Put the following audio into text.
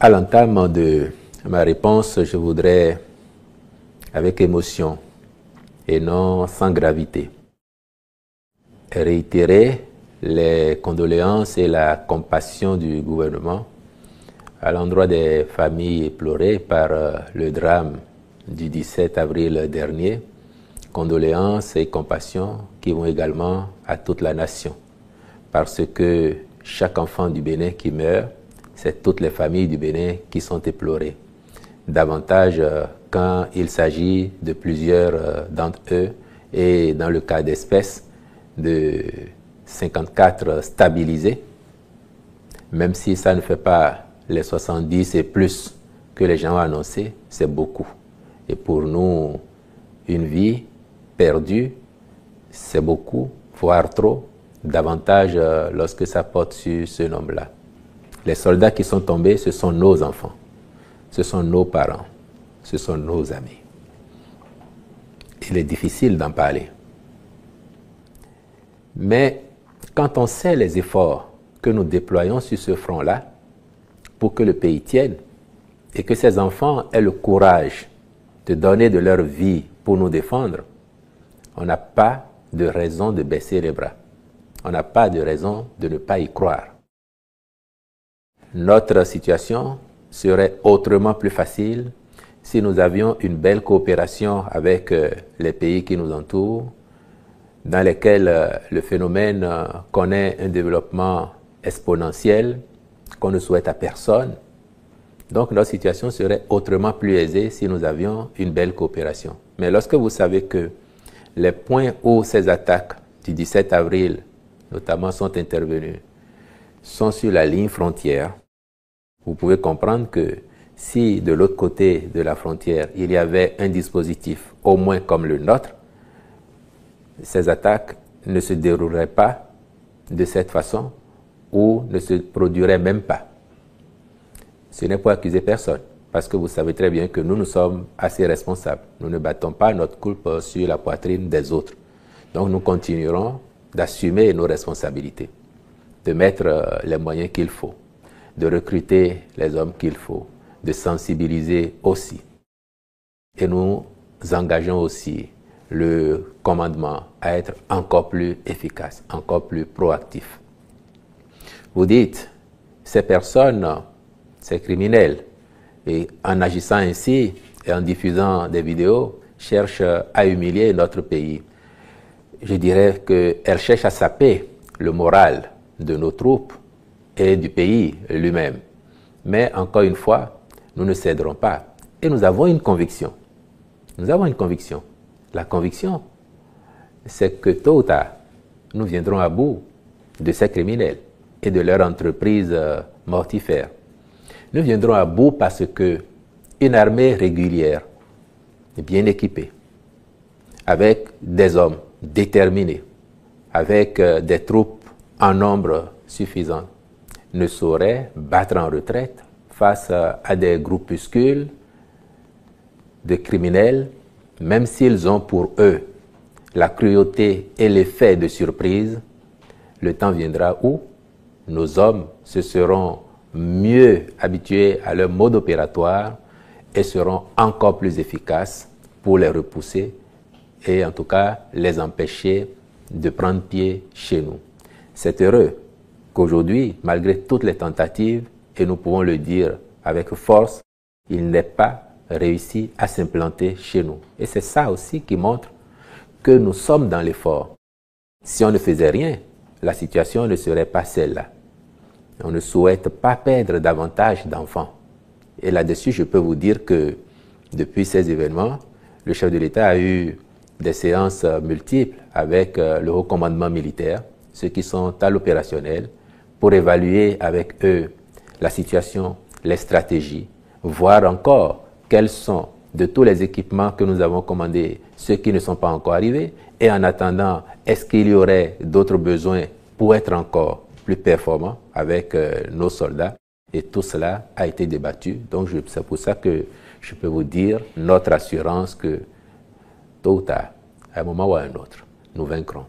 À l'entame de ma réponse, je voudrais, avec émotion et non sans gravité, réitérer les condoléances et la compassion du gouvernement à l'endroit des familles éplorées par le drame du 17 avril dernier. Condoléances et compassion qui vont également à toute la nation, parce que chaque enfant du Bénin qui meurt, c'est toutes les familles du Bénin qui sont éplorées. Davantage quand il s'agit de plusieurs d'entre eux, et dans le cas d'espèce de 54 stabilisés, même si ça ne fait pas les 70 et plus que les gens ont annoncé, c'est beaucoup. Et pour nous, une vie perdue, c'est beaucoup, voire trop, davantage lorsque ça porte sur ce nombre-là. Les soldats qui sont tombés, ce sont nos enfants, ce sont nos parents, ce sont nos amis. Il est difficile d'en parler. Mais quand on sait les efforts que nous déployons sur ce front-là pour que le pays tienne et que ces enfants aient le courage de donner de leur vie pour nous défendre, on n'a pas de raison de baisser les bras. On n'a pas de raison de ne pas y croire. Notre situation serait autrement plus facile si nous avions une belle coopération avec les pays qui nous entourent, dans lesquels le phénomène connaît un développement exponentiel qu'on ne souhaite à personne. Donc notre situation serait autrement plus aisée si nous avions une belle coopération. Mais lorsque vous savez que les points où ces attaques du 17 avril, notamment, sont intervenues, sont sur la ligne frontière, vous pouvez comprendre que si de l'autre côté de la frontière, il y avait un dispositif, au moins comme le nôtre, ces attaques ne se dérouleraient pas de cette façon ou ne se produiraient même pas. Ce n'est pour accuser personne, parce que vous savez très bien que nous sommes assez responsables. Nous ne battons pas notre coupe sur la poitrine des autres. Donc nous continuerons d'assumer nos responsabilités, de mettre les moyens qu'il faut, de recruter les hommes qu'il faut, de sensibiliser aussi. Et nous engageons aussi le commandement à être encore plus efficace, encore plus proactif. Vous dites, ces personnes, ces criminels, et en agissant ainsi et en diffusant des vidéos, cherchent à humilier notre pays. Je dirais qu'elles cherchent à saper le moral de nos troupes et du pays lui-même. Mais encore une fois, nous ne céderons pas. Et nous avons une conviction. Nous avons une conviction. La conviction, c'est que tôt ou tard, nous viendrons à bout de ces criminels et de leur entreprise mortifère. Nous viendrons à bout parce que une armée régulière, bien équipée, avec des hommes déterminés, avec des troupes en nombre suffisant, ne saurait battre en retraite face à des groupuscules de criminels, même s'ils ont pour eux la cruauté et l'effet de surprise. Le temps viendra où nos hommes se seront mieux habitués à leur mode opératoire et seront encore plus efficaces pour les repousser et en tout cas les empêcher de prendre pied chez nous. C'est heureux qu'aujourd'hui, malgré toutes les tentatives, et nous pouvons le dire avec force, il n'ait pas réussi à s'implanter chez nous. Et c'est ça aussi qui montre que nous sommes dans l'effort. Si on ne faisait rien, la situation ne serait pas celle-là. On ne souhaite pas perdre davantage d'enfants. Et là-dessus, je peux vous dire que depuis ces événements, le chef de l'État a eu des séances multiples avec le haut commandement militaire, ceux qui sont à l'opérationnel, pour évaluer avec eux la situation, les stratégies, voir encore quels sont de tous les équipements que nous avons commandés, ceux qui ne sont pas encore arrivés, et en attendant, est-ce qu'il y aurait d'autres besoins pour être encore plus performants avec nos soldats. Et tout cela a été débattu. Donc c'est pour ça que je peux vous dire notre assurance que tôt ou tard, à un moment ou à un autre, nous vaincrons.